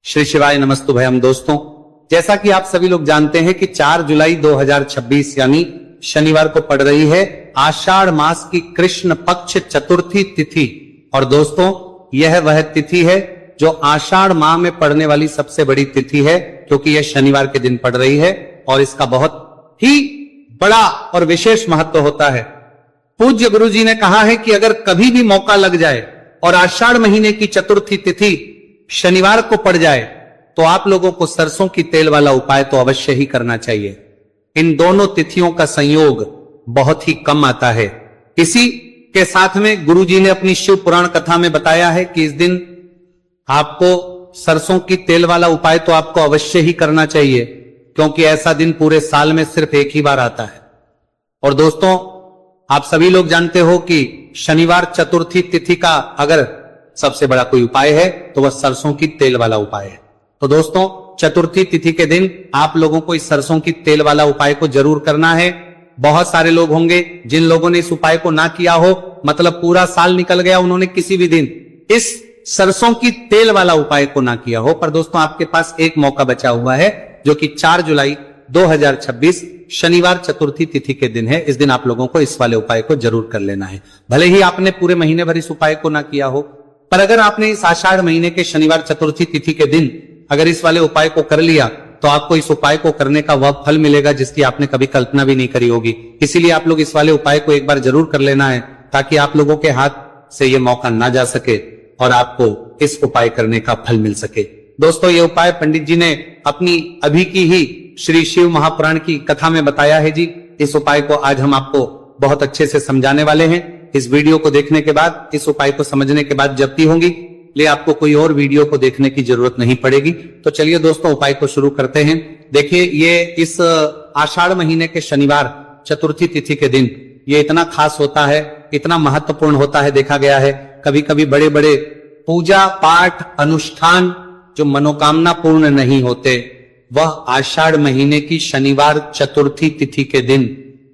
श्री शिवाय नमस्तु भयम। दोस्तों, जैसा कि आप सभी लोग जानते हैं कि 4 जुलाई 2026 यानी शनिवार को पड़ रही है आषाढ़ मास की कृष्ण पक्ष चतुर्थी तिथि। और दोस्तों, यह वह तिथि है जो आषाढ़ माह में पड़ने वाली सबसे बड़ी तिथि है, क्योंकि यह शनिवार के दिन पड़ रही है और इसका बहुत ही बड़ा और विशेष महत्व होता है। पूज्य गुरु जी ने कहा है कि अगर कभी भी मौका लग जाए और आषाढ़ महीने की चतुर्थी तिथि शनिवार को पड़ जाए तो आप लोगों को सरसों की तेल वाला उपाय तो अवश्य ही करना चाहिए। इन दोनों तिथियों का संयोग बहुत ही कम आता है। इसी के साथ में गुरु जी ने अपनी शिव पुराण कथा में बताया है कि इस दिन आपको सरसों की तेल वाला उपाय तो आपको अवश्य ही करना चाहिए, क्योंकि ऐसा दिन पूरे साल में सिर्फ एक ही बार आता है। और दोस्तों, आप सभी लोग जानते हो कि शनिवार चतुर्थी तिथि का अगर सबसे बड़ा कोई उपाय है तो वह सरसों की तेल वाला उपाय है। तो दोस्तों, चतुर्थी तिथि के दिन आप लोगों को इस सरसों की तेल वाला उपाय को जरूर करना है। बहुत सारे लोग होंगे जिन लोगों ने इस उपाय को ना किया हो, मतलब पूरा साल निकल गया, उन्होंने किसी भी दिन इस सरसों की तेल वाला उपाय को ना किया हो। पर दोस्तों, आपके पास एक मौका बचा हुआ है, जो कि 4 जुलाई 2026 शनिवार चतुर्थी तिथि के दिन है। इस दिन आप लोगों को इस वाले उपाय को जरूर कर लेना है। भले ही आपने पूरे महीने भर इस उपाय को ना किया हो, पर अगर आपने इस आषाढ़ महीने के शनिवार चतुर्थी तिथि के दिन अगर इस वाले उपाय को कर लिया तो आपको इस उपाय को करने का वह फल मिलेगा जिसकी आपने कभी कल्पना भी नहीं करी होगी। इसीलिए आप लोग इस वाले उपाय को एक बार जरूर कर लेना है, ताकि आप लोगों के हाथ से यह मौका ना जा सके और आपको इस उपाय करने का फल मिल सके। दोस्तों, ये उपाय पंडित जी ने अपनी अभी की ही श्री शिव महापुराण की कथा में बताया है जी। इस उपाय को आज हम आपको बहुत अच्छे से समझाने वाले हैं। इस वीडियो को देखने के बाद, इस उपाय को समझने के बाद जप्ती होंगी, ले आपको कोई और वीडियो को देखने की जरूरत नहीं पड़ेगी। तो चलिए दोस्तों, उपाय को शुरू करते हैं। देखिए, ये इस आषाढ़ महीने के शनिवार चतुर्थी तिथि के दिन ये इतना खास होता है, इतना महत्वपूर्ण होता है। देखा गया है कभी कभी बड़े बड़े पूजा पाठ अनुष्ठान जो मनोकामना पूर्ण नहीं होते, वह आषाढ़ महीने की शनिवार चतुर्थी तिथि के दिन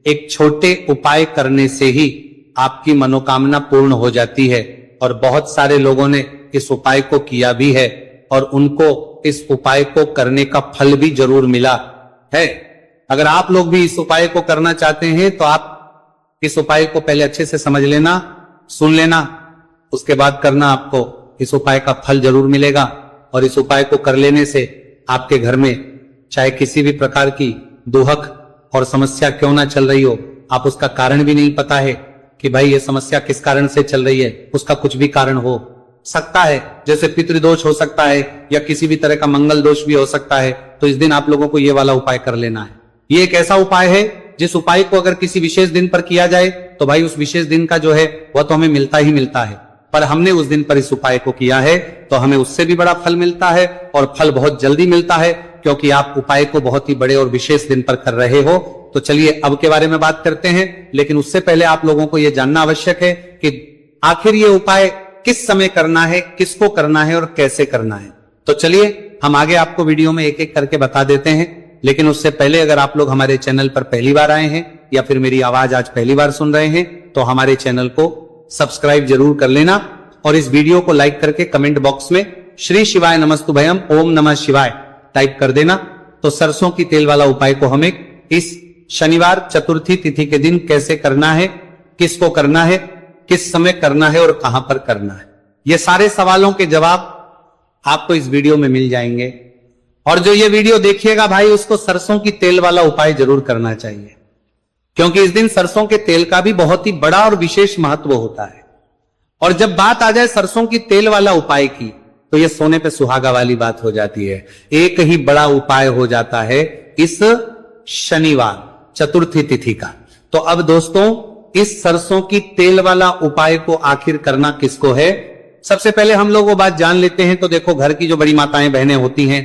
एक छोटे उपाय करने से ही आपकी मनोकामना पूर्ण हो जाती है। और बहुत सारे लोगों ने इस उपाय को किया भी है और उनको इस उपाय को करने का फल भी जरूर मिला है। अगर आप लोग भी इस उपाय को करना चाहते हैं तो आप इस उपाय को पहले अच्छे से समझ लेना, सुन लेना, उसके बाद करना। आपको इस उपाय का फल जरूर मिलेगा। और इस उपाय को कर लेने से आपके घर में चाहे किसी भी प्रकार की दुहक और समस्या क्यों ना चल रही हो, आप उसका कारण भी नहीं पता है कि भाई ये समस्या किस कारण से चल रही है, उसका कुछ भी कारण हो सकता है, जैसे पितृदोष हो सकता है या किसी भी तरह का मंगल दोष भी हो सकता है। तो इस दिन आप लोगों को ये वाला उपाय कर लेना है। ये एक ऐसा उपाय है जिस उपाय को अगर किसी विशेष दिन पर किया जाए तो भाई उस विशेष दिन का जो है वह तो हमें मिलता ही मिलता है। पर हमने उस दिन पर इस उपाय को किया है तो हमें उससे भी बड़ा फल मिलता है, और फल बहुत जल्दी मिलता है, क्योंकि आप उपाय को बहुत ही बड़े और विशेष दिन पर कर रहे हो। तो चलिए अब के बारे में बात करते हैं, लेकिन उससे पहले आप लोगों को यह जानना आवश्यक है कि आखिर ये उपाय किस समय करना है, किसको करना है और कैसे करना है। तो चलिए हम आगे आपको वीडियो में एक एक करके बता देते हैं। लेकिन उससे पहले अगर आप लोग हमारे चैनल पर पहली बार आए हैं या फिर मेरी आवाज आज पहली बार सुन रहे हैं तो हमारे चैनल को सब्सक्राइब जरूर कर लेना और इस वीडियो को लाइक करके कमेंट बॉक्स में श्री शिवाय नमस्तु भयम ओम नमः शिवाय टाइप कर देना। तो सरसों की तेल वाला उपाय को हमें इस शनिवार चतुर्थी तिथि के दिन कैसे करना है, किसको करना है, किस समय करना है और कहां पर करना है, ये सारे सवालों के जवाब आपको इस वीडियो में मिल जाएंगे। और जो ये वीडियो देखिएगा भाई, उसको सरसों की तेल वाला उपाय जरूर करना चाहिए, क्योंकि इस दिन सरसों के तेल का भी बहुत ही बड़ा और विशेष महत्व होता है। और जब बात आ जाए सरसों की तेल वाला उपाय की, तो यह सोने पे सुहागा वाली बात हो जाती है। एक ही बड़ा उपाय हो जाता है इस शनिवार चतुर्थी तिथि का। तो अब दोस्तों, इस सरसों की तेल वाला उपाय को आखिर करना किसको है, सबसे पहले हम लोग वो बात जान लेते हैं। तो देखो, घर की जो बड़ी माताएं बहनें होती हैं,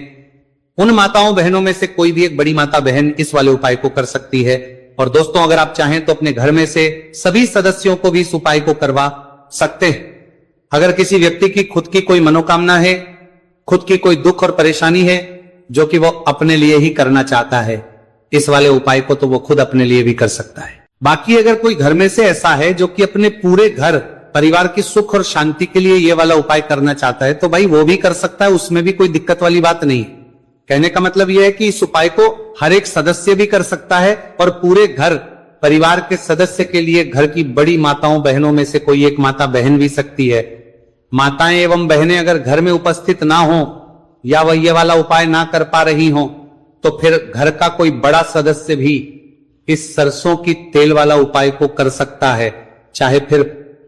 उन माताओं बहनों में से कोई भी एक बड़ी माता बहन इस वाले उपाय को कर सकती है। और दोस्तों, अगर आप चाहें तो अपने घर में से सभी सदस्यों को भी इस उपाय को करवा सकते हैं। अगर किसी व्यक्ति की खुद की कोई मनोकामना है, खुद की कोई दुख और परेशानी है जो कि वो अपने लिए ही करना चाहता है, इस वाले उपाय को तो वो खुद अपने लिए भी कर सकता है। बाकी अगर कोई घर में से ऐसा है जो कि अपने पूरे घर परिवार की सुख और शांति के लिए ये वाला उपाय करना चाहता है तो भाई वो भी कर सकता है, उसमें भी कोई दिक्कत वाली बात नहीं है। कहने का मतलब यह है कि इस उपाय को हर एक सदस्य भी कर सकता है और पूरे घर परिवार के सदस्य के लिए घर की बड़ी माताओं बहनों में से कोई एक माता बहन भी सकती है। माताएं एवं बहनें अगर घर में उपस्थित ना हो या वह ये वाला उपाय ना कर पा रही हो तो फिर घर का कोई बड़ा सदस्य भी इस सरसों की तेल वाला उपाय को कर सकता है, चाहे फिर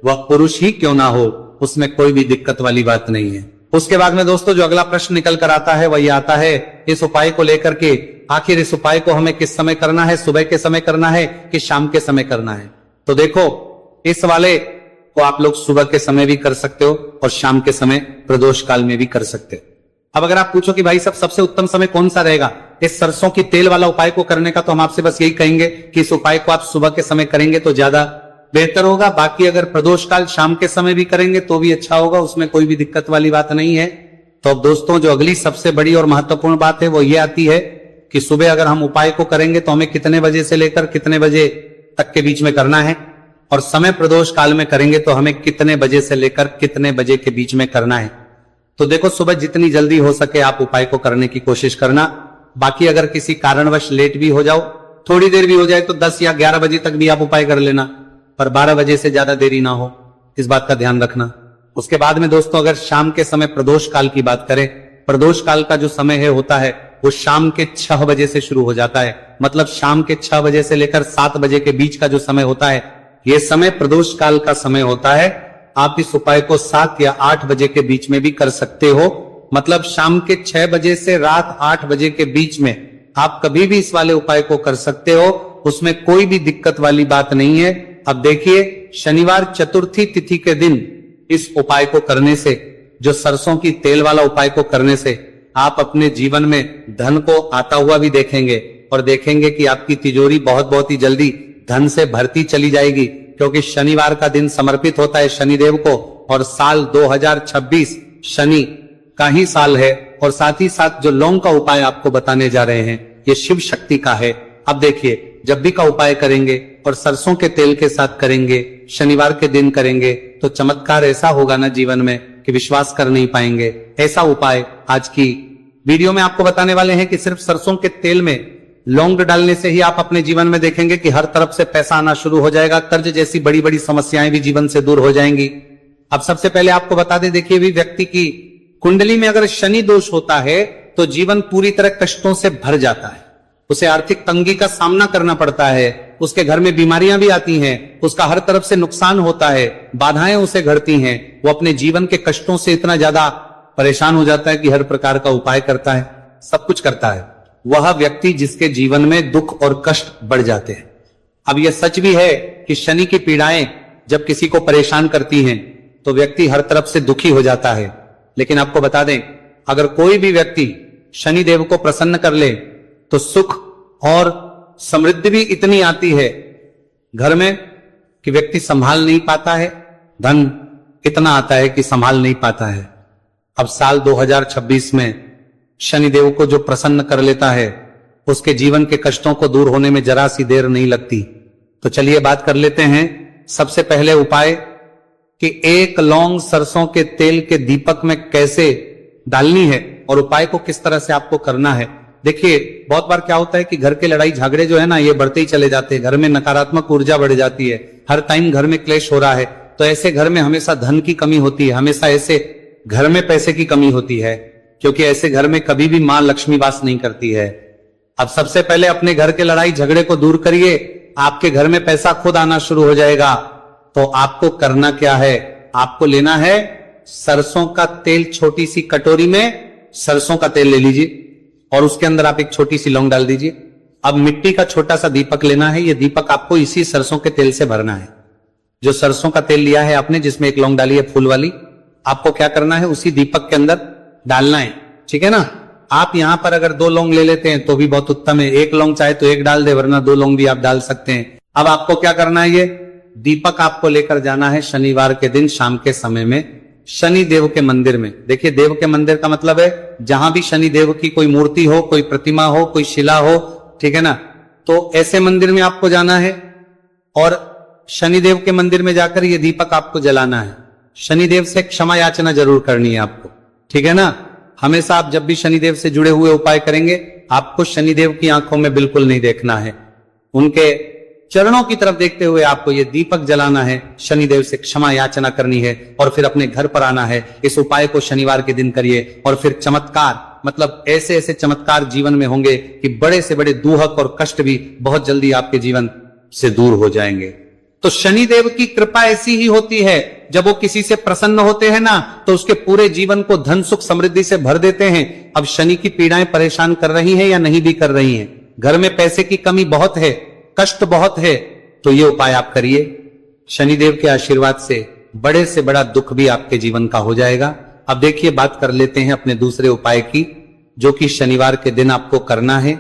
वह पुरुष ही क्यों ना हो, उसमें कोई भी दिक्कत वाली बात नहीं है। उसके बाद में दोस्तों जो अगला प्रश्न निकल कर आता है वह आता है इस उपाय को लेकर के, आखिर इस उपाय को हमें किस समय करना है, सुबह के समय करना है कि शाम के समय करना है। तो देखो इस वाले को आप लोग सुबह के समय भी कर सकते हो और शाम के समय प्रदोष काल में भी कर सकते हो। अब अगर आप पूछो कि भाई सबसे उत्तम समय कौन सा रहेगा इस सरसों की तेल वाला उपाय को करने का, तो हम आपसे बस यही कहेंगे कि इस उपाय को आप सुबह के समय करेंगे तो ज्यादा बेहतर होगा। बाकी अगर प्रदोष काल शाम के समय भी करेंगे तो भी अच्छा होगा, उसमें कोई भी दिक्कत वाली बात नहीं है। तो अब दोस्तों जो अगली सबसे बड़ी और महत्वपूर्ण बात है वो ये आती है कि सुबह अगर हम उपाय को करेंगे तो हमें कितने बजे से लेकर कितने बजे तक के बीच में करना है, और समय प्रदोष काल में करेंगे तो हमें कितने बजे से लेकर कितने बजे के बीच में करना है। तो देखो सुबह जितनी जल्दी हो सके आप उपाय को करने की कोशिश करना। बाकी अगर किसी कारणवश लेट भी हो जाओ, थोड़ी देर भी हो जाए तो 10 या 11 बजे तक भी आप उपाय कर लेना, पर 12 बजे से ज्यादा देरी ना हो, इस बात का ध्यान रखना। उसके बाद में दोस्तों अगर शाम के समय प्रदोष काल की बात करें, प्रदोष काल का जो समय है होता है वो शाम के 6 बजे से शुरू हो जाता है। मतलब शाम के 6 बजे से लेकर 7 बजे के बीच का जो समय होता है ये समय प्रदोष काल का समय होता है। आप इस उपाय को 7 या 8 बजे के बीच में भी कर सकते हो। मतलब शाम के 6 बजे से रात 8 बजे के बीच में आप कभी भी इस वाले उपाय को कर सकते हो, उसमें कोई भी दिक्कत वाली बात नहीं है। अब देखिए शनिवार चतुर्थी तिथि के दिन इस उपाय को करने से, जो सरसों की तेल वाला उपाय को करने से आप अपने जीवन में धन को आता हुआ भी देखेंगे और देखेंगे कि आपकी तिजोरी बहुत ही जल्दी धन से भरती चली जाएगी, क्योंकि शनिवार का दिन समर्पित होता है शनिदेव को और साल 2026 शनि का ही साल है। और साथ ही साथ जो लौंग का उपाय आपको बताने जा रहे हैं ये शिव शक्ति का है। अब देखिए जब भी का उपाय करेंगे और सरसों के तेल के साथ करेंगे, शनिवार के दिन करेंगे, तो चमत्कार ऐसा होगा ना जीवन में कि विश्वास कर नहीं पाएंगे। ऐसा उपाय आज की वीडियो में आपको बताने वाले हैं कि सिर्फ सरसों के तेल में लौंग डालने से ही आप अपने जीवन में देखेंगे कि हर तरफ से पैसा आना शुरू हो जाएगा, कर्ज जैसी बड़ी बड़ी समस्याएं भी जीवन से दूर हो जाएंगी। अब सबसे पहले आपको बता दें, देखिए भी व्यक्ति की कुंडली में अगर शनि दोष होता है तो जीवन पूरी तरह कष्टों से भर जाता है, उसे आर्थिक तंगी का सामना करना पड़ता है, उसके घर में बीमारियां भी आती हैं, उसका हर तरफ से नुकसान होता है, बाधाएं उसे घड़ती हैं, वो अपने जीवन के कष्टों से इतना ज्यादा परेशान हो जाता है कि हर प्रकार का उपाय करता है, सब कुछ करता है। वह व्यक्ति जिसके जीवन में दुख और कष्ट बढ़ जाते हैं। अब यह सच भी है कि शनि की पीड़ाएं जब किसी को परेशान करती हैं तो व्यक्ति हर तरफ से दुखी हो जाता है। लेकिन आपको बता दें, अगर कोई भी व्यक्ति शनि देव को प्रसन्न कर ले तो सुख और समृद्धि भी इतनी आती है घर में कि व्यक्ति संभाल नहीं पाता है, धन इतना आता है कि संभाल नहीं पाता है। अब साल 2026 में शनिदेव को जो प्रसन्न कर लेता है उसके जीवन के कष्टों को दूर होने में जरा सी देर नहीं लगती। तो चलिए बात कर लेते हैं सबसे पहले उपाय कि एक लौंग सरसों के तेल के दीपक में कैसे डालनी है और उपाय को किस तरह से आपको करना है। देखिए बहुत बार क्या होता है कि घर के लड़ाई झगड़े जो है ना ये बढ़ते ही चले जाते हैं, घर में नकारात्मक ऊर्जा बढ़ जाती है, हर टाइम घर में क्लेश हो रहा है, तो ऐसे घर में हमेशा धन की कमी होती है, हमेशा ऐसे घर में पैसे की कमी होती है, क्योंकि ऐसे घर में कभी भी मां लक्ष्मी वास नहीं करती है। अब सबसे पहले अपने घर के लड़ाई झगड़े को दूर करिए, आपके घर में पैसा खुद आना शुरू हो जाएगा। तो आपको करना क्या है, आपको लेना है सरसों का तेल, छोटी सी कटोरी में सरसों का तेल ले लीजिए और उसके अंदर आप एक छोटी सी लौंग डाल दीजिए। अब मिट्टी का छोटा सा दीपक लेना है, यह दीपक आपको इसी सरसों के तेल से भरना है। जो सरसों का तेल लिया है आपने, जिसमें एक लौंग डाली है फूल वाली, आपको क्या करना है उसी दीपक के अंदर डालना है, ठीक है ना। आप यहां पर अगर 2 लौंग ले लेते हैं तो भी बहुत उत्तम है, 1 लौंग चाहे तो 1 डाल दे, वरना 2 लौंग भी आप डाल सकते हैं। अब आपको क्या करना है, ये दीपक आपको लेकर जाना है शनिवार के दिन शाम के समय में शनि देव के मंदिर में। देखिए देव के मंदिर का मतलब है जहां भी शनि देव की कोई मूर्ति हो, कोई प्रतिमा हो, कोई शिला हो, ठीक है ना, तो ऐसे मंदिर में आपको जाना है और शनिदेव के मंदिर में जाकर ये दीपक आपको जलाना है। शनिदेव से क्षमा याचना जरूर करनी है आपको, ठीक है ना। हमेशा आप जब भी शनिदेव से जुड़े हुए उपाय करेंगे, आपको शनिदेव की आंखों में बिल्कुल नहीं देखना है, उनके चरणों की तरफ देखते हुए आपको ये दीपक जलाना है, शनिदेव से क्षमा याचना करनी है और फिर अपने घर पर आना है। इस उपाय को शनिवार के दिन करिए और फिर चमत्कार, मतलब ऐसे ऐसे चमत्कार जीवन में होंगे कि बड़े से बड़े दुहक और कष्ट भी बहुत जल्दी आपके जीवन से दूर हो जाएंगे। तो शनिदेव की कृपा ऐसी ही होती है, जब वो किसी से प्रसन्न होते हैं ना, तो उसके पूरे जीवन को धन सुख समृद्धि से भर देते हैं। अब शनि की पीड़ाएं परेशान कर रही हैं या नहीं भी कर रही हैं, घर में पैसे की कमी बहुत है, कष्ट बहुत है, तो ये उपाय आप करिए। शनिदेव के आशीर्वाद से बड़े से बड़ा दुख भी आपके जीवन का हो जाएगा। अब देखिए, बात कर लेते हैं अपने दूसरे उपाय की, जो कि शनिवार के दिन आपको करना है।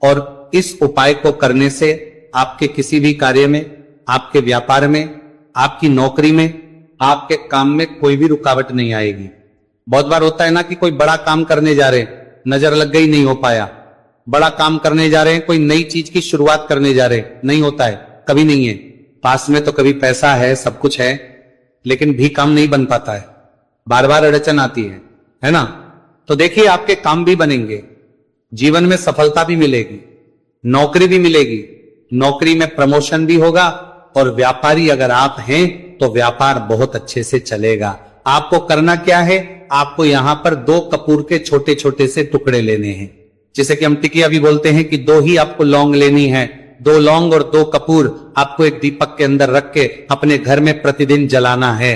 और इस उपाय को करने से आपके किसी भी कार्य में, आपके व्यापार में, आपकी नौकरी में, आपके काम में कोई भी रुकावट नहीं आएगी। बहुत बार होता है ना कि कोई बड़ा काम करने जा रहे हैं, नजर लग गई, नहीं हो पाया। बड़ा काम करने जा रहे हैं, कोई नई चीज की शुरुआत करने जा रहे हैं, नहीं होता है, कभी नहीं है। पास में तो कभी पैसा है, सब कुछ है, लेकिन भी काम नहीं बन पाता है, बार बार अड़चन आती है ना। तो देखिए, आपके काम भी बनेंगे, जीवन में सफलता भी मिलेगी, नौकरी भी मिलेगी, नौकरी में प्रमोशन भी होगा, और व्यापारी अगर आप हैं तो व्यापार बहुत अच्छे से चलेगा। आपको करना क्या है, आपको यहां पर 2 कपूर के छोटे छोटे से टुकड़े लेने हैं, जिसे कि हम टिकिया भी बोलते हैं कि 2 ही आपको लौंग लेनी है। 2 लौंग और 2 कपूर आपको एक दीपक के अंदर रख के अपने घर में प्रतिदिन जलाना है।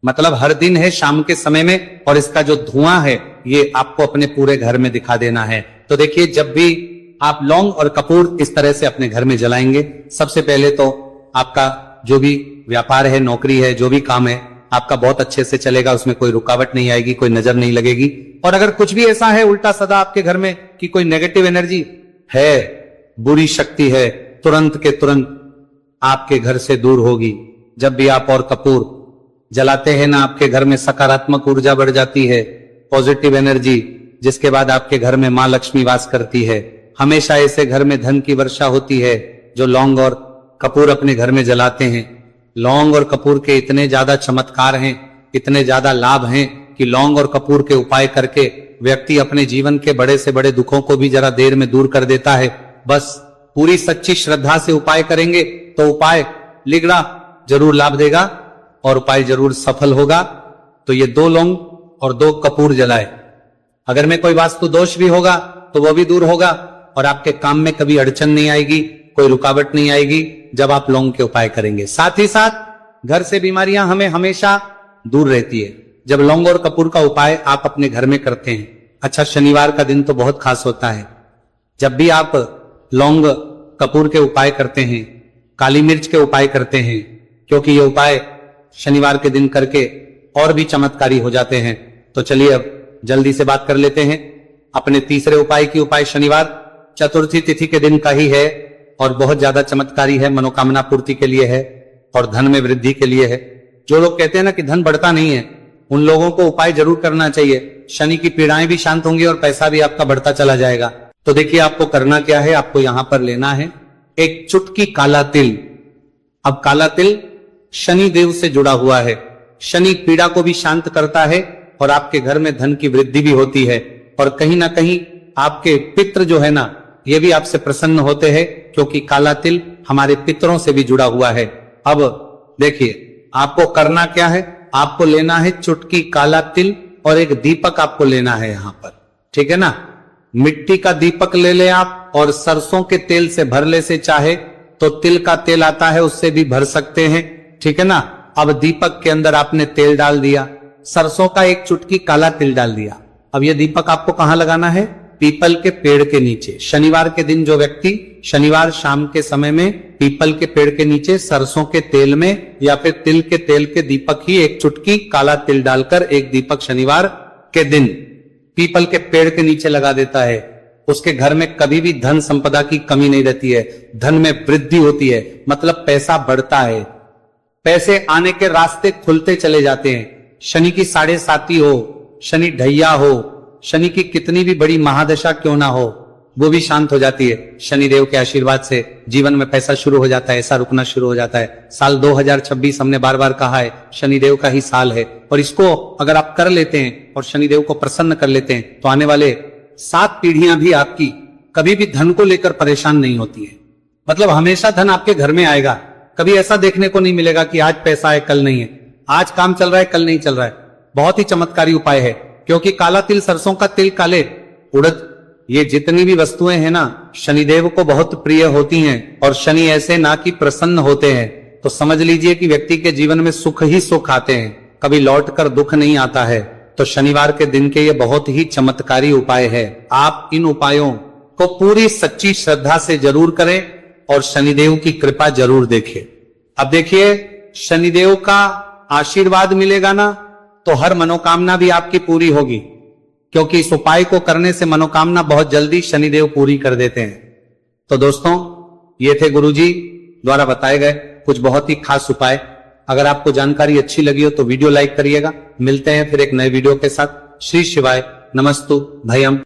मतलब हर दिन है शाम के समय में, और इसका जो धुआं है ये आपको अपने पूरे घर में दिखा देना है। तो देखिए, जब भी आप लौंग और कपूर इस तरह से अपने घर में जलाएंगे, सबसे पहले तो आपका जो भी व्यापार है, नौकरी है, जो भी काम है, आपका बहुत अच्छे से चलेगा, उसमें कोई रुकावट नहीं आएगी, कोई नजर नहीं लगेगी। और अगर कुछ भी ऐसा है उल्टा सदा आपके घर में कि कोई नेगेटिव एनर्जी है, बुरी शक्ति है, तुरंत के तुरंत आपके घर से दूर होगी। जब भी आप और कपूर जलाते हैं ना, आपके घर में सकारात्मक ऊर्जा बढ़ जाती है, पॉजिटिव एनर्जी, जिसके बाद आपके घर में मां लक्ष्मी वास करती है। हमेशा ऐसे घर में धन की वर्षा होती है जो लौंग और कपूर अपने घर में जलाते हैं। लौंग और कपूर के इतने ज्यादा चमत्कार हैं, इतने ज्यादा लाभ हैं कि लौंग और कपूर के उपाय करके व्यक्ति अपने जीवन के बड़े से बड़े दुखों को भी जरा देर में दूर कर देता है। बस पूरी सच्ची श्रद्धा से उपाय करेंगे तो उपाय लिगड़ा जरूर लाभ देगा और उपाय जरूर सफल होगा। तो ये 2 लौंग और 2 कपूर जलाए। अगर में कोई वास्तु दोष भी होगा तो वो भी दूर होगा, और आपके काम में कभी अड़चन नहीं आएगी, कोई रुकावट नहीं आएगी जब आप लौंग के उपाय करेंगे। साथ ही साथ घर से बीमारियां हमें हमेशा दूर रहती है जब लौंग और कपूर का उपाय आप अपने घर में करते हैं। अच्छा, शनिवार का दिन तो बहुत खास होता है। जब भी आप लौंग कपूर के उपाय करते हैं, काली मिर्च के उपाय करते हैं, क्योंकि ये उपाय शनिवार के दिन करके और भी चमत्कारी हो जाते हैं। तो चलिए अब जल्दी से बात कर लेते हैं अपने तीसरे उपाय की। उपाय शनिवार चतुर्थी तिथि के दिन का ही है और बहुत ज्यादा चमत्कारी है, मनोकामना पूर्ति के लिए है और धन में वृद्धि के लिए है। जो लोग कहते हैं ना कि धन बढ़ता नहीं है, उन लोगों को उपाय जरूर करना चाहिए। शनि की पीड़ाएं भी शांत होंगी और पैसा भी आपका बढ़ता चला जाएगा। तो देखिए, आपको करना क्या है, आपको यहां पर लेना है 1 चुटकी काला तिल। अब काला तिल शनि देव से जुड़ा हुआ है, शनि पीड़ा को भी शांत करता है और आपके घर में धन की वृद्धि भी होती है। और कहीं ना कहीं आपके पितृ जो है ना, ये भी आपसे प्रसन्न होते हैं, क्योंकि काला तिल हमारे पितरों से भी जुड़ा हुआ है। अब देखिए, आपको करना क्या है, आपको लेना है चुटकी काला तिल और एक दीपक आपको लेना है यहां पर, ठीक है ना। मिट्टी का दीपक ले ले आप, और सरसों के तेल से भर ले, से चाहे तो तिल का तेल आता है उससे भी भर सकते हैं, ठीक है ना। अब दीपक के अंदर आपने तेल डाल दिया, सरसों का 1 चुटकी काला तिल डाल दिया। अब यह दीपक आपको कहां लगाना है, पीपल के पेड़ के नीचे। शनिवार के दिन जो व्यक्ति शनिवार शाम के समय में पीपल के पेड़ के नीचे सरसों के तेल में या फिर तिल के तेल के दीपक ही 1 चुटकी काला तिल डालकर एक दीपक शनिवार के दिन पीपल के पेड़ के नीचे लगा देता है, उसके घर में कभी भी धन संपदा की कमी नहीं रहती है, धन में वृद्धि होती है, मतलब पैसा बढ़ता है, पैसे आने के रास्ते खुलते चले जाते हैं। शनि की 7.5 हो, शनि ढैया हो, शनि की कितनी भी बड़ी महादशा क्यों ना हो, वो भी शांत हो जाती है। शनिदेव के आशीर्वाद से जीवन में पैसा शुरू हो जाता है, ऐसा रुकना शुरू हो जाता है। साल 2026 हमने बार बार कहा है शनिदेव का ही साल है, और इसको अगर आप कर लेते हैं और शनिदेव को प्रसन्न कर लेते हैं तो आने वाले 7 पीढ़ियां भी आपकी कभी भी धन को लेकर परेशान नहीं होती है। मतलब हमेशा धन आपके घर में आएगा। कभी ऐसा देखने को नहीं मिलेगा कि आज पैसा है कल नहीं है, आज काम चल रहा है कल नहीं चल रहा है। बहुत ही चमत्कारी उपाय है, क्योंकि काला तिल, सरसों का तिल, काले उड़द, ये जितनी भी वस्तुएं हैं ना, शनिदेव को बहुत प्रिय होती हैं। और शनि ऐसे ना कि प्रसन्न होते हैं तो समझ लीजिए कि व्यक्ति के जीवन में सुख ही सुख आते हैं, कभी लौट कर दुख नहीं आता है। तो शनिवार के दिन के ये बहुत ही चमत्कारी उपाय है। आप इन उपायों को पूरी सच्ची श्रद्धा से जरूर करें और शनिदेव की कृपा जरूर देखें। अब देखिए, शनिदेव का आशीर्वाद मिलेगा ना तो हर मनोकामना भी आपकी पूरी होगी, क्योंकि इस उपाय को करने से मनोकामना बहुत जल्दी शनिदेव पूरी कर देते हैं। तो दोस्तों, ये थे गुरुजी द्वारा बताए गए कुछ बहुत ही खास उपाय। अगर आपको जानकारी अच्छी लगी हो तो वीडियो लाइक करिएगा। मिलते हैं फिर एक नए वीडियो के साथ। श्री शिवाय, नमस्तु भयम।